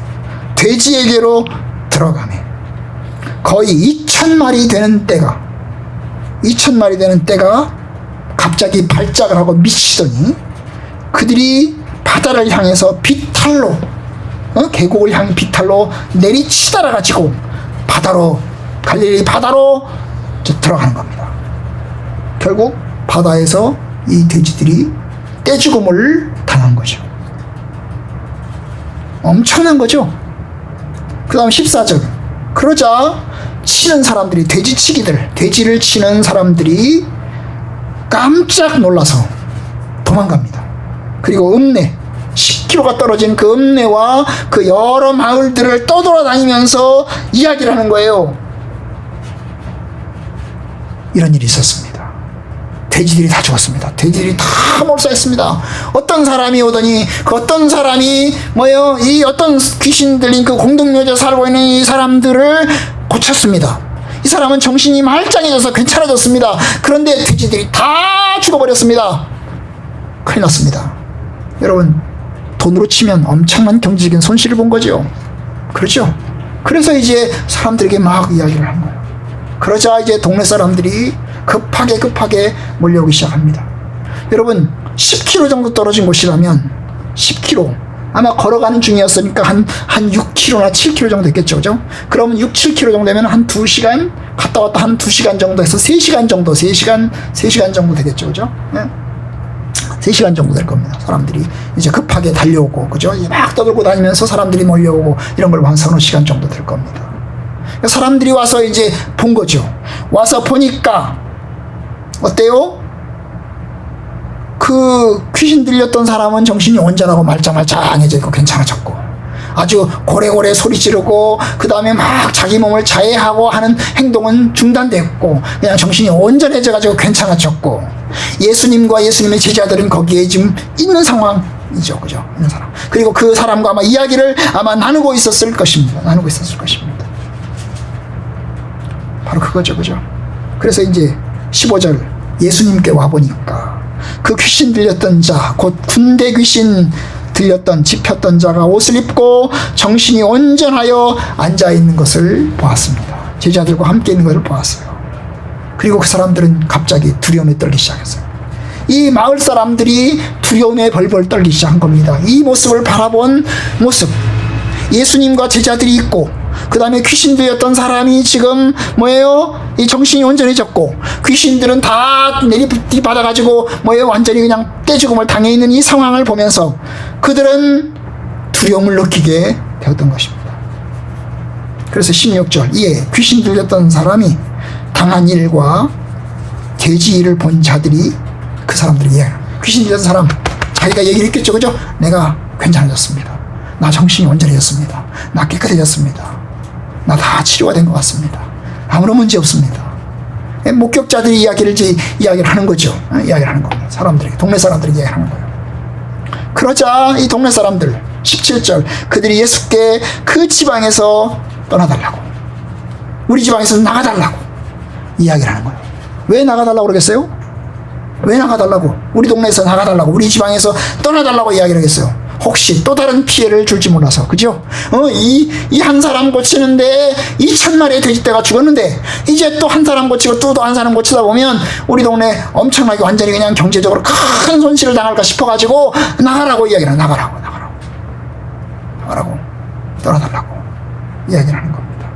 돼지에게로 들어가네. 거의 2,000마리 되는 떼가 갑자기 발작을 하고 미치더니 그들이 바다를 향해서 비탈로 계곡을 향해 비탈로 내리치달아 가지고 갈릴리 바다로 들어가는 겁니다. 결국 바다에서 이 돼지들이 떼죽음을 당한 거죠. 엄청난 거죠. 그 다음 14절. 그러자 치는 사람들이, 돼지를 치는 사람들이 깜짝 놀라서 도망갑니다. 그리고 10km가 떨어진 그 읍내와 그 여러 마을들을 떠돌아다니면서 이야기를 하는 거예요. 이런 일이 있었습니다. 돼지들이 다 죽었습니다. 돼지들이 다 몰살했습니다. 어떤 사람이 오더니 그 어떤 사람이 이 어떤 귀신 들린 그 공동묘지에 살고 있는 이 사람들을 고쳤습니다. 이 사람은 정신이 말짱해져서 괜찮아졌습니다. 그런데 돼지들이 다 죽어버렸습니다. 큰일 났습니다. 여러분, 돈으로 치면 엄청난 경제적인 손실을 본 거죠. 그렇죠? 그래서 이제 사람들에게 막 이야기를 한 거예요. 그러자 이제 동네 사람들이 급하게 몰려오기 시작합니다. 여러분, 10km 정도 떨어진 곳이라면 10km, 아마 걸어가는 중이었으니까 한 6km나 7km 정도 됐겠죠. 그죠? 그러면 6, 7km 정도 되면 한 2시간, 갔다 왔다 한 2시간 정도 해서 3시간 정도, 3시간 정도 되겠죠. 그죠? 네? 3시간 정도 될 겁니다. 사람들이 이제 급하게 달려오고, 그죠? 막 떠들고 다니면서 사람들이 몰려오고, 이런 걸 한 3-4시간 정도 될 겁니다. 사람들이 와서 이제 본 거죠. 와서 보니까, 어때요? 그 귀신 들렸던 사람은 정신이 온전하고 말짱말짱해져 있고 괜찮아졌고, 아주 고래고래 소리 지르고, 그 다음에 막 자기 몸을 자해하고 하는 행동은 중단됐고, 그냥 정신이 온전해져가지고 괜찮아졌고, 예수님과 예수님의 제자들은 거기에 지금 있는 상황이죠. 그죠? 있는 사람. 그리고 그 사람과 아마 이야기를 나누고 있었을 것입니다. 바로 그거죠. 그죠? 그래서 이제 15절, 예수님께 와보니까 그 귀신 들렸던 자, 곧 군대 귀신 들렸던, 집혔던 자가 옷을 입고 정신이 온전하여 앉아있는 것을 보았습니다. 제자들과 함께 있는 것을 보았어요. 그리고 그 사람들은 갑자기 두려움에 떨기 시작했어요. 이 마을 사람들이 두려움에 벌벌 떨기 시작한 겁니다. 이 모습을 바라본 모습, 예수님과 제자들이 있고, 그 다음에 귀신 들렸던 사람이 지금 이 정신이 온전해졌고, 귀신들은 다 내리받아가지고 완전히 그냥 떼죽음을 당해 있는 이 상황을 보면서 그들은 두려움을 느끼게 되었던 것입니다. 그래서 16절, 이에 귀신 들렸던 사람이 당한 일과 돼지 일을 본 자들이 그 사람들이 귀신 들렸던 사람, 자기가 얘기를 했겠죠. 그죠? 내가 괜찮아졌습니다. 나 정신이 온전해졌습니다. 나 깨끗해졌습니다. 나 다 치료가 된 것 같습니다. 아무런 문제 없습니다. 목격자들이 이야기를 하는 거죠. 이야기를 하는 겁니다. 사람들에게, 동네 사람들에게 이야기하는 거예요. 그러자 이 동네 사람들, 17절, 그들이 예수께 그 지방에서 떠나달라고, 우리 지방에서 나가달라고 이야기를 하는 거예요. 왜 나가달라고 그러겠어요? 왜 나가달라고? 우리 동네에서 나가달라고, 우리 지방에서 떠나달라고 이야기를 하겠어요. 혹시 또 다른 피해를 줄지 몰라서. 그죠? 이 한 사람 고치는데 2,000마리의 돼지떼가 죽었는데, 이제 또 한 사람 고치고 또 한 사람 고치다 보면 우리 동네 엄청나게 완전히 그냥 경제적으로 큰 손실을 당할까 싶어가지고 나가라고 이야기를 해요. 나가라고 떠나달라고 이야기를 하는 겁니다.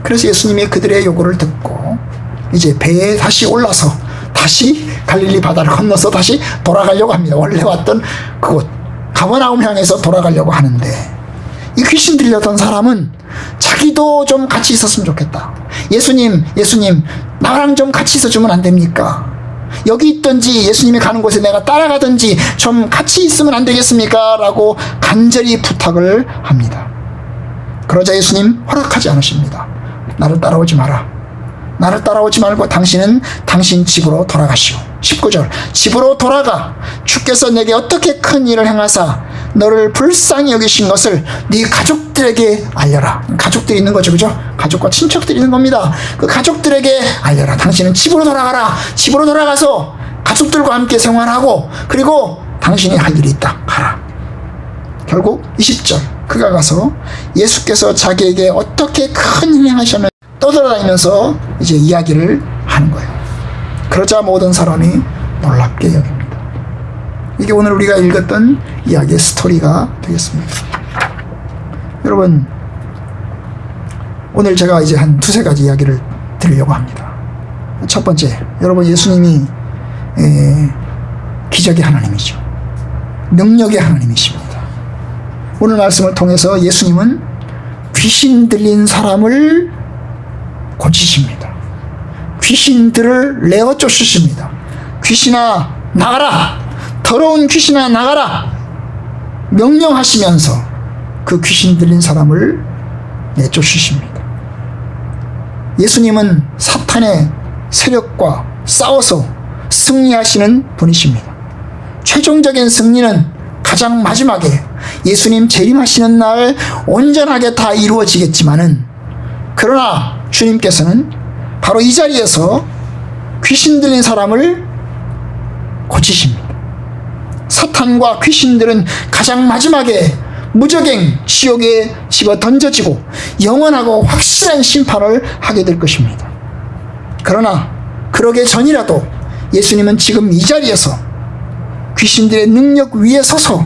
그래서 예수님이 그들의 요구를 듣고 이제 배에 다시 올라서 다시 갈릴리 바다를 건너서 다시 돌아가려고 합니다. 원래 왔던 그곳 가버나움 향해서 돌아가려고 하는데, 이 귀신 들렸던 사람은 자기도 좀 같이 있었으면 좋겠다. 예수님, 나랑 좀 같이 있어주면 안 됩니까? 여기 있든지 예수님이 가는 곳에 내가 따라가든지 좀 같이 있으면 안 되겠습니까? 라고 간절히 부탁을 합니다. 그러자 예수님 허락하지 않으십니다. 나를 따라오지 마라. 나를 따라오지 말고 당신은 당신 집으로 돌아가시오. 19절, 집으로 돌아가 주께서 내게 어떻게 큰 일을 행하사 너를 불쌍히 여기신 것을 네 가족들에게 알려라. 가족들이 있는 거죠. 그죠? 가족과 친척들이 있는 겁니다. 그 가족들에게 알려라. 당신은 집으로 돌아가라. 집으로 돌아가서 가족들과 함께 생활하고, 그리고 당신이 할 일이 있다. 가라. 결국 20절, 그가 가서 예수께서 자기에게 어떻게 큰 일을 행하셨는지 떠돌아다니면서 이제 이야기를 하는 거예요. 그러자 모든 사람이 놀랍게 여깁니다. 이게 오늘 우리가 읽었던 이야기의 스토리가 되겠습니다. 여러분, 오늘 제가 이제 한 두세 가지 이야기를 드리려고 합니다. 첫 번째, 여러분, 예수님이 기적의 하나님이죠. 능력의 하나님이십니다. 오늘 말씀을 통해서 예수님은 귀신 들린 사람을 고치십니다. 귀신들을 내어 쫓으십니다. 귀신아 나가라, 더러운 귀신아 나가라 명령하시면서 그 귀신 들린 사람을 내쫓으십니다. 예수님은 사탄의 세력과 싸워서 승리하시는 분이십니다. 최종적인 승리는 가장 마지막에 예수님 재림하시는 날 온전하게 다 이루어지겠지만은, 그러나 주님께서는 바로 이 자리에서 귀신 들린 사람을 고치십니다. 사탄과 귀신들은 가장 마지막에 무적행 지옥에 집어 던져지고 영원하고 확실한 심판을 하게 될 것입니다. 그러나 그러기 전이라도 예수님은 지금 이 자리에서 귀신들의 능력 위에 서서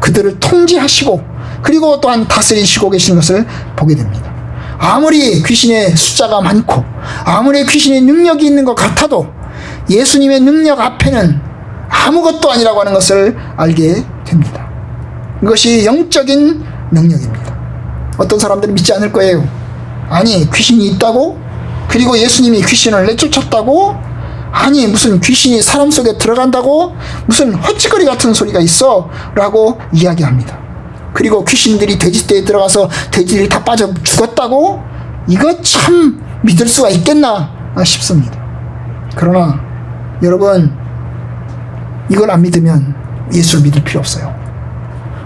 그들을 통제하시고 그리고 또한 다스리시고 계시는 것을 보게 됩니다. 아무리 귀신의 숫자가 많고 아무리 귀신의 능력이 있는 것 같아도 예수님의 능력 앞에는 아무것도 아니라고 하는 것을 알게 됩니다. 이것이 영적인 능력입니다. 어떤 사람들은 믿지 않을 거예요. 아니, 귀신이 있다고? 그리고 예수님이 귀신을 내쫓았다고? 아니, 무슨 귀신이 사람 속에 들어간다고? 무슨 헛짓거리 같은 소리가 있어? 라고 이야기합니다. 그리고 귀신들이 돼지떼에 들어가서 돼지들이 다 빠져 죽었다고? 이거 참 믿을 수가 있겠나 싶습니다. 그러나 여러분, 이걸 안 믿으면 예수를 믿을 필요 없어요.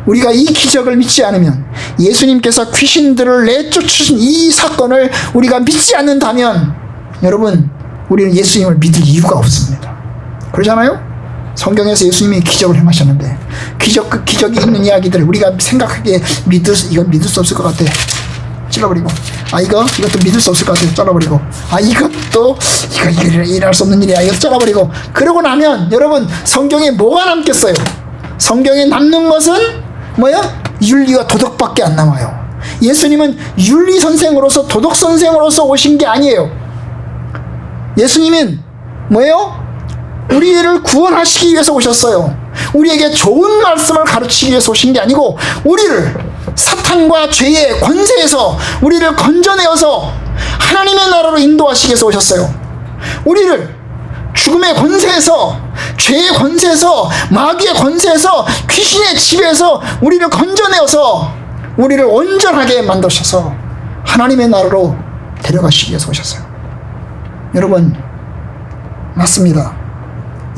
우리가 이 기적을 믿지 않으면, 예수님께서 귀신들을 내쫓으신 이 사건을 우리가 믿지 않는다면, 여러분, 우리는 예수님을 믿을 이유가 없습니다. 그러잖아요? 성경에서 예수님이 기적을 행하셨는데 기적이 있는 이야기들을 우리가 생각하기에 이건 믿을 수 없을 것 같아, 찔러버리고, 이것도 믿을 수 없을 것 같아, 잘라버리고, 이거 일어날 수 없는 일이야, 이거 잘라버리고, 그러고 나면 여러분, 성경에 뭐가 남겠어요? 성경에 남는 것은 뭐야? 윤리와 도덕밖에 안 남아요. 예수님은 윤리 선생으로서, 도덕 선생으로서 오신 게 아니에요. 예수님은 뭐예요? 우리를 구원하시기 위해서 오셨어요. 우리에게 좋은 말씀을 가르치기 위해서 오신 게 아니고, 우리를 사탄과 죄의 권세에서 우리를 건져내어서 하나님의 나라로 인도하시기 위해서 오셨어요. 우리를 죽음의 권세에서, 죄의 권세에서, 마귀의 권세에서, 귀신의 지배에서 우리를 건져내어서 우리를 온전하게 만드셔서 하나님의 나라로 데려가시기 위해서 오셨어요. 여러분, 맞습니다.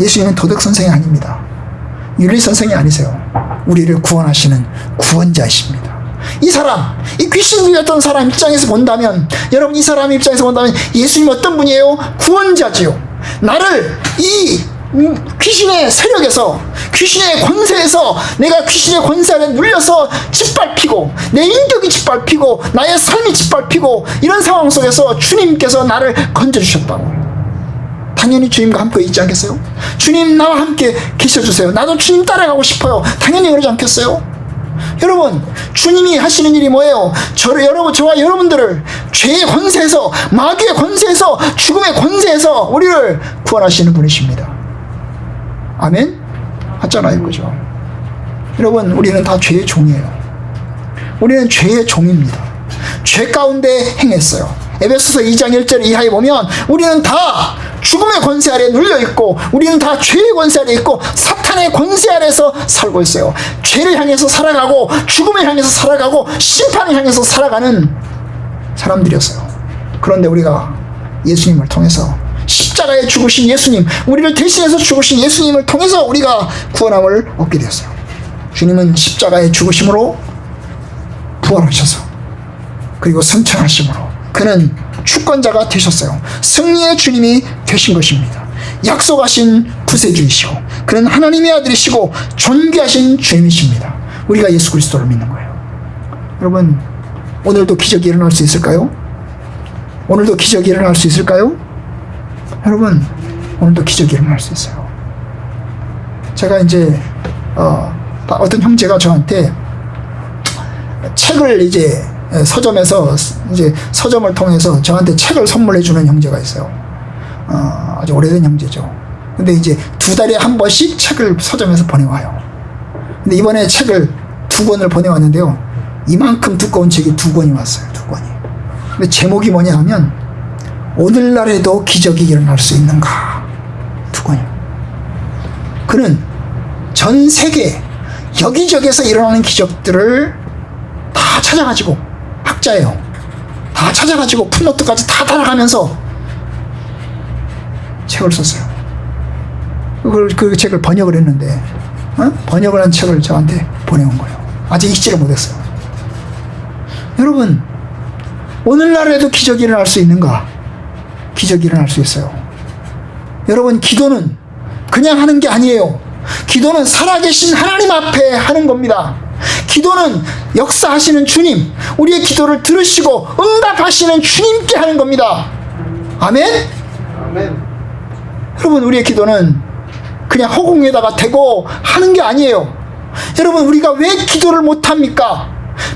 예수님은 도덕 선생이 아닙니다. 윤리 선생이 아니세요. 우리를 구원하시는 구원자이십니다. 이 귀신 들렸던 사람 입장에서 본다면, 여러분, 이 사람 입장에서 본다면 예수님 어떤 분이에요? 구원자지요. 나를 이 귀신의 세력에서, 귀신의 권세에서, 내가 귀신의 권세 아래 눌려서 짓밟히고, 내 인격이 짓밟히고, 나의 삶이 짓밟히고, 이런 상황 속에서 주님께서 나를 건져주셨다고. 당연히 주님과 함께 있지 않겠어요? 주님, 나와 함께 계셔주세요. 나도 주님 따라가고 싶어요. 당연히 그러지 않겠어요? 여러분, 주님이 하시는 일이 뭐예요? 저와 여러분들을 죄의 권세에서, 마귀의 권세에서, 죽음의 권세에서 우리를 구원하시는 분이십니다. 아멘? 맞잖아요, 그죠? 여러분, 우리는 다 죄의 종이에요. 우리는 죄의 종입니다. 죄 가운데 행했어요. 에베소서 2장 1절 이하에 보면 우리는 다 죽음의 권세 아래 눌려있고, 우리는 다 죄의 권세 아래 있고, 사탄의 권세 아래서 살고 있어요. 죄를 향해서 살아가고, 죽음을 향해서 살아가고, 심판을 향해서 살아가는 사람들이었어요. 그런데 우리가 예수님을 통해서, 십자가에 죽으신 예수님, 우리를 대신해서 죽으신 예수님을 통해서 우리가 구원함을 얻게 되었어요. 주님은 십자가에 죽으심으로 부활하셔서, 그리고 승천하심으로 그는 주권자가 되셨어요. 승리의 주님이 되신 것입니다. 약속하신 구세주이시고, 그는 하나님의 아들이시고 존귀하신 주님이십니다. 우리가 예수 그리스도를 믿는 거예요. 여러분, 오늘도 기적이 일어날 수 있을까요? 오늘도 기적이 일어날 수 있을까요? 여러분, 오늘도 기적이 일어날 수 있어요. 제가 이제 어떤 형제가 저한테 책을 이제 서점에서 이제 서점을 통해서 저한테 책을 선물해 주는 형제가 있어요. 아주 오래된 형제죠. 근데 이제 2달에 한 번씩 책을 서점에서 보내와요. 근데 이번에 책을 2권을 보내왔는데요. 이만큼 두꺼운 책이 2권이 왔어요. 2권이. 근데 제목이 뭐냐 하면 오늘날에도 기적이 일어날 수 있는가. 2권이요. 그는 전 세계 여기저기에서 일어나는 기적들을 다 찾아가지고, 학자예요. 다 찾아가지고 풋노트까지 다 따라가면서 책을 썼어요. 그 책을 번역을 했는데, 번역을 한 책을 저한테 보내온 거예요. 아직 읽지를 못했어요. 여러분, 오늘날에도 기적이 일어날 수 있는가? 기적이 일어날 수 있어요. 여러분, 기도는 그냥 하는 게 아니에요. 기도는 살아계신 하나님 앞에 하는 겁니다. 기도는 역사하시는 주님, 우리의 기도를 들으시고 응답하시는 주님께 하는 겁니다. 아멘? 아멘. 여러분, 우리의 기도는 그냥 허공에다가 대고 하는 게 아니에요. 여러분, 우리가 왜 기도를 못합니까?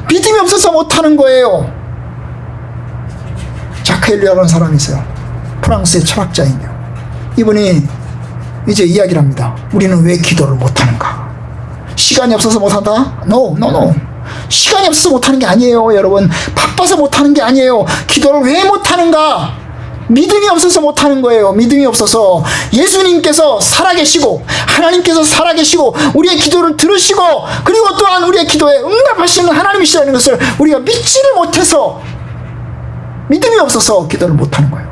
믿음이 없어서 못하는 거예요. 자크 엘리아라는 사람이 있어요. 프랑스의 철학자인데요. 이분이 이제 이야기를 합니다. 우리는 왜 기도를 못하는가? 시간이 없어서 못한다? No. 시간이 없어서 못하는 게 아니에요. 여러분, 바빠서 못하는 게 아니에요. 기도를 왜 못하는가? 믿음이 없어서 못하는 거예요. 믿음이 없어서. 예수님께서 살아계시고 하나님께서 살아계시고 우리의 기도를 들으시고 그리고 또한 우리의 기도에 응답하시는 하나님이시라는 것을 우리가 믿지를 못해서, 믿음이 없어서 기도를 못하는 거예요.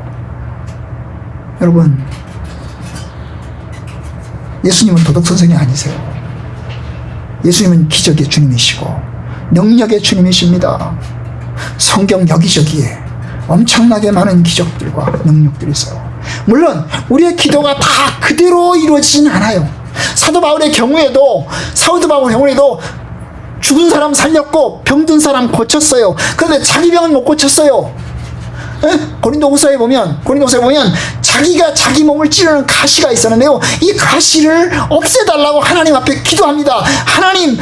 여러분, 예수님은 도덕선생이 아니세요. 예수님은 기적의 주님이시고 능력의 주님이십니다. 성경 여기저기에 엄청나게 많은 기적들과 능력들이 있어요. 물론 우리의 기도가 다 그대로 이루어지진 않아요. 사도 바울의 경우에도 죽은 사람 살렸고 병든 사람 고쳤어요. 그런데 자기 병은 못 고쳤어요. 고린도후서에 보면 자기가 자기 몸을 찌르는 가시가 있었는데요. 이 가시를 없애달라고 하나님 앞에 기도합니다. 하나님,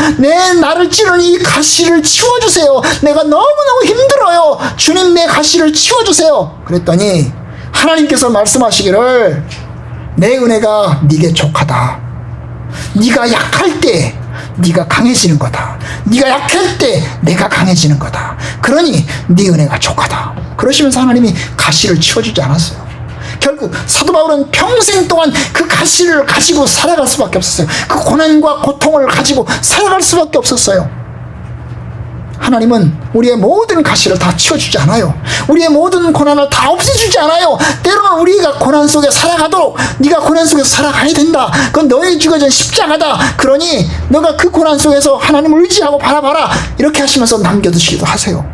나를 찌르는 이 가시를 치워주세요. 내가 너무너무 힘들어요. 주님, 내 가시를 치워주세요. 그랬더니 하나님께서 말씀하시기를 내 은혜가 네게 족하다. 네가 약할 때 네가 강해지는 거다. 네가 약할 때 내가 강해지는 거다. 그러니 네 은혜가 족하다. 그러시면서 하나님이 가시를 치워주지 않았어요. 결국 사도 바울은 평생 동안 그 가시를 가지고 살아갈 수밖에 없었어요. 그 고난과 고통을 가지고 살아갈 수밖에 없었어요. 하나님은 우리의 모든 가시를 다 치워주지 않아요. 우리의 모든 고난을 다 없애주지 않아요. 때로는 우리가 고난 속에 살아가도록, 네가 고난 속에서 살아가야 된다. 그건 너의 죽어진 십자가다. 그러니 너가 그 고난 속에서 하나님을 의지하고 바라봐라. 이렇게 하시면서 남겨두시기도 하세요.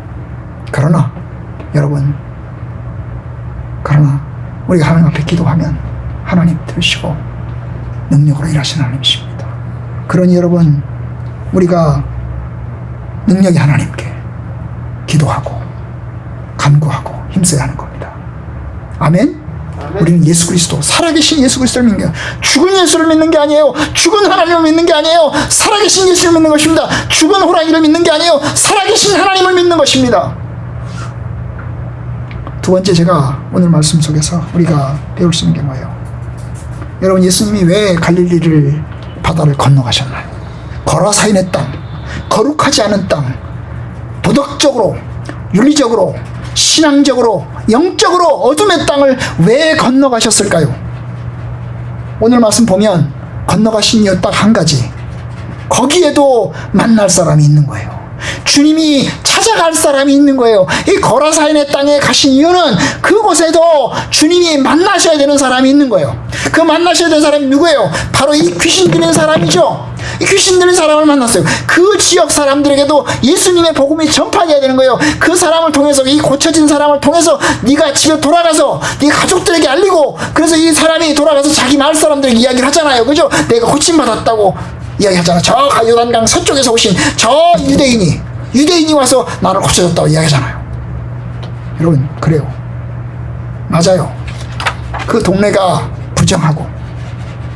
그러나 여러분, 우리가 하나님 앞에 기도하면 하나님 들으시고 능력으로 일하시는 하나님이십니다. 그러니 여러분, 우리가 능력의 하나님께 기도하고 간구하고 힘써야 하는 겁니다. 아멘? 우리는 예수 그리스도, 살아계신 예수 그리스도를 믿는 게, 죽은 예수를 믿는 게 아니에요. 죽은 하나님을 믿는 게 아니에요. 살아계신 예수를 믿는 것입니다. 죽은 호랑이를 믿는 게 아니에요. 살아계신 하나님을 믿는 것입니다. 두 번째, 제가 오늘 말씀 속에서 우리가 배울 수 있는 게 뭐예요? 여러분, 예수님이 왜 갈릴리를 바다를 건너가셨나요? 거라사인의 땅, 거룩하지 않은 땅, 도덕적으로, 윤리적으로, 신앙적으로, 영적으로 어둠의 땅을 왜 건너가셨을까요? 오늘 말씀 보면 건너가신 이유 딱 한 가지. 거기에도 만날 사람이 있는 거예요. 주님이 찾아갈 사람이 있는 거예요. 이 거라사인의 땅에 가신 이유는 그곳에도 주님이 만나셔야 되는 사람이 있는 거예요. 그 만나셔야 되는 사람이 누구예요? 바로 이 귀신 들린 사람이죠. 이 귀신 들린 사람을 만났어요. 그 지역 사람들에게도 예수님의 복음이 전파돼야 되는 거예요. 그 사람을 통해서, 이 고쳐진 사람을 통해서 네가 집에 돌아가서 네 가족들에게 알리고, 그래서 이 사람이 돌아가서 자기 마을 사람들에게 이야기를 하잖아요. 그죠? 내가 고침받았다고 이야기하잖아. 저 요단강 서쪽에서 오신 저 유대인이 와서 나를 고쳐줬다고 이야기하잖아요. 여러분, 그래요. 맞아요. 그 동네가 부정하고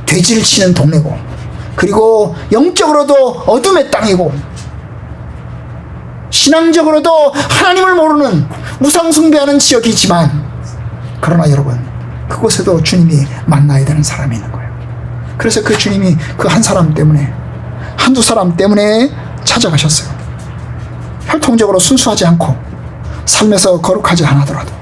돼지를 치는 동네고, 그리고 영적으로도 어둠의 땅이고, 신앙적으로도 하나님을 모르는 우상 숭배하는 지역이지만, 그러나 여러분, 그곳에도 주님이 만나야 되는 사람이 있는 거예요. 그래서 그 주님이 그 한 사람 때문에, 한두 사람 때문에 찾아가셨어요. 혈통적으로 순수하지 않고 삶에서 거룩하지 않아더라도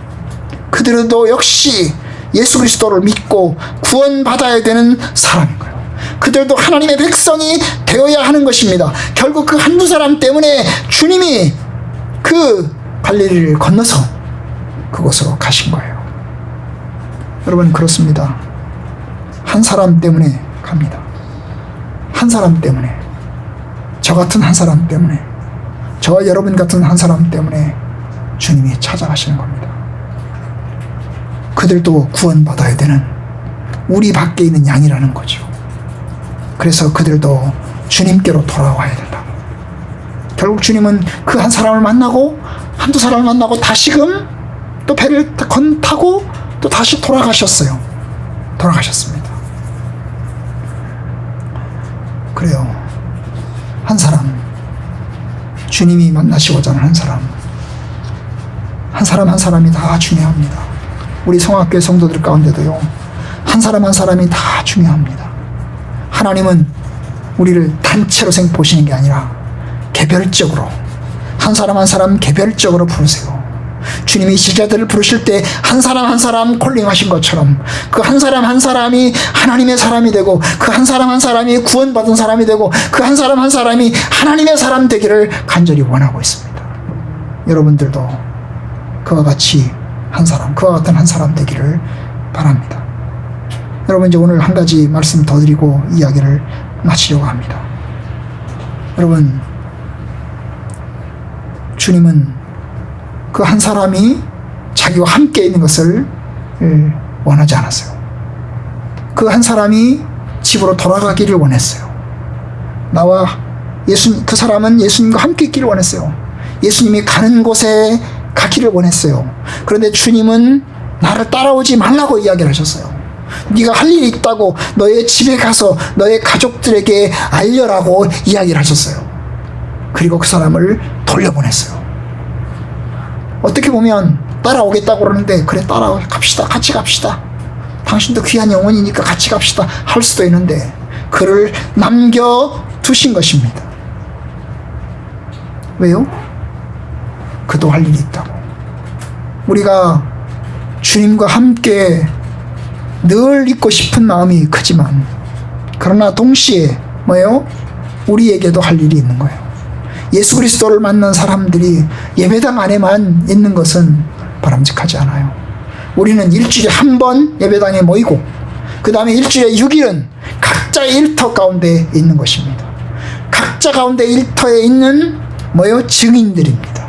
그들도 역시 예수 그리스도를 믿고 구원받아야 되는 사람인 거예요. 그들도 하나님의 백성이 되어야 하는 것입니다. 결국 그 한두 사람 때문에 주님이 그 갈릴리를 건너서 그곳으로 가신 거예요. 여러분, 그렇습니다. 한 사람 때문에 갑니다. 한 사람 때문에, 저 같은 한 사람 때문에, 저와 여러분 같은 한 사람 때문에 주님이 찾아가시는 겁니다. 그들도 구원받아야 되는 우리 밖에 있는 양이라는 거죠. 그래서 그들도 주님께로 돌아와야 된다. 결국 주님은 그 한 사람을 만나고 한두 사람을 만나고 다시금 또 배를 타고 또 다시 돌아가셨어요. 돌아가셨습니다. 그래요. 한 사람, 주님이 만나시고자 하는 한 사람, 한 사람이 다 중요합니다. 우리 성악교회 성도들 가운데도요, 한 사람 한 사람이 다 중요합니다. 하나님은 우리를 단체로 보시는 게 아니라 개별적으로, 한 사람 한 사람 개별적으로 부르세요. 주님이 제자들을 부르실 때 한 사람 한 사람 콜링하신 것처럼 그 한 사람 한 사람이 하나님의 사람이 되고, 그 한 사람 한 사람이 구원받은 사람이 되고, 그 한 사람 한 사람이 하나님의 사람 되기를 간절히 원하고 있습니다. 여러분들도 그와 같이 그와 같은 한 사람 되기를 바랍니다. 여러분, 이제 오늘 한 가지 말씀 더 드리고 이야기를 마치려고 합니다. 여러분, 주님은 그 한 사람이 자기와 함께 있는 것을 원하지 않았어요. 그 한 사람이 집으로 돌아가기를 원했어요. 그 사람은 예수님과 함께 있기를 원했어요. 예수님이 가는 곳에 가기를 원했어요. 그런데 주님은 나를 따라오지 말라고 이야기를 하셨어요. 네가 할 일이 있다고 너의 집에 가서 너의 가족들에게 알려라고 이야기를 하셨어요. 그리고 그 사람을 돌려보냈어요. 어떻게 보면 따라오겠다고 그러는데, 그래, 갑시다, 같이 갑시다, 당신도 귀한 영혼이니까 같이 갑시다 할 수도 있는데 그를 남겨두신 것입니다. 왜요? 그도 할 일이 있다고. 우리가 주님과 함께 늘 있고 싶은 마음이 크지만, 그러나 동시에 뭐예요? 우리에게도 할 일이 있는 거예요. 예수 그리스도를 만난 사람들이 예배당 안에만 있는 것은 바람직하지 않아요. 우리는 일주일에 한 번 예배당에 모이고, 그 다음에 일주일에 6일은 각자의 일터 가운데 있는 것입니다. 각자 가운데 일터에 있는 증인들입니다.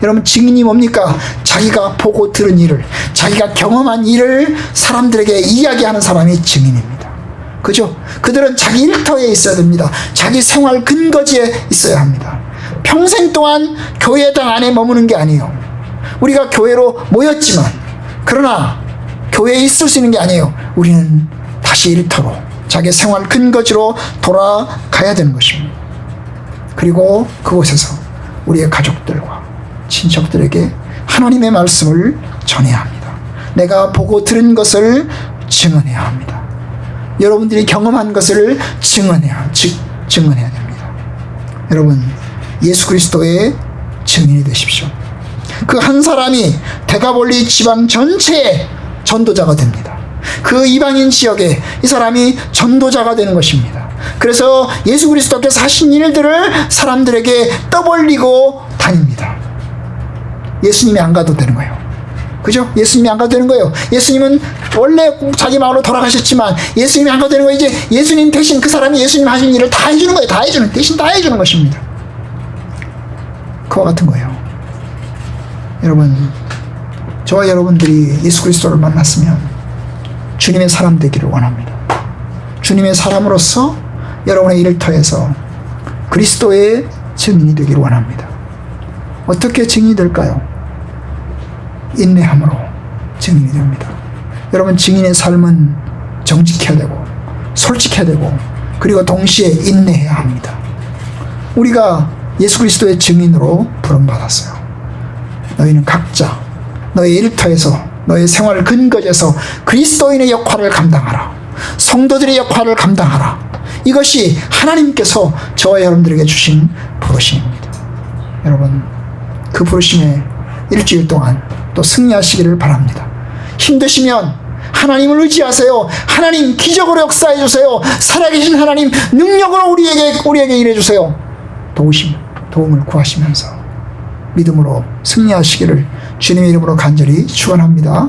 여러분, 증인이 뭡니까? 자기가 보고 들은 일을, 자기가 경험한 일을 사람들에게 이야기하는 사람이 증인입니다. 그죠? 그들은 자기 일터에 있어야 됩니다. 자기 생활 근거지에 있어야 합니다. 평생 동안 교회당 안에 머무는 게 아니에요. 우리가 교회로 모였지만, 그러나 교회에 있을 수 있는 게 아니에요. 우리는 다시 일터로, 자기 생활 근거지로 돌아가야 되는 것입니다. 그리고 그곳에서 우리의 가족들과 친척들에게 하나님의 말씀을 전해야 합니다. 내가 보고 들은 것을 증언해야 합니다. 여러분들이 경험한 것을 증언해야 됩니다. 여러분, 예수 그리스도의 증인이 되십시오. 그 한 사람이 데가볼리 지방 전체의 전도자가 됩니다. 그 이방인 지역에 이 사람이 전도자가 되는 것입니다. 그래서 예수 그리스도께서 하신 일들을 사람들에게 떠벌리고 다닙니다. 예수님이 안 가도 되는 거예요. 그죠? 예수님이 안 가도 되는 거예요. 예수님은 원래 자기 마음으로 돌아가셨지만 예수님이 안 가도 되는 거예요. 이제 예수님 대신 그 사람이 예수님 하신 일을 다 해주는 거예요. 대신 다 해주는 것입니다. 그와 같은 거예요. 여러분, 저와 여러분들이 예수 그리스도를 만났으면 주님의 사람 되기를 원합니다. 주님의 사람으로서 여러분의 일터에서 그리스도의 증인이 되기를 원합니다. 어떻게 증인이 될까요? 인내함으로 증인이 됩니다. 여러분, 증인의 삶은 정직해야 되고 솔직해야 되고, 그리고 동시에 인내해야 합니다. 우리가 예수 그리스도의 증인으로 부름받았어요. 너희는 각자 너의 일터에서, 너의 생활 근거지에서 그리스도인의 역할을 감당하라. 성도들의 역할을 감당하라. 이것이 하나님께서 저와 여러분들에게 주신 부르심입니다. 여러분, 그 부르심에 일주일 동안 또 승리하시기를 바랍니다. 힘드시면 하나님을 의지하세요. 하나님 기적으로 역사해 주세요. 살아계신 하나님 능력으로 우리에게 일해 주세요. 도움을 구하시면서 믿음으로 승리하시기를 주님의 이름으로 간절히 축원합니다.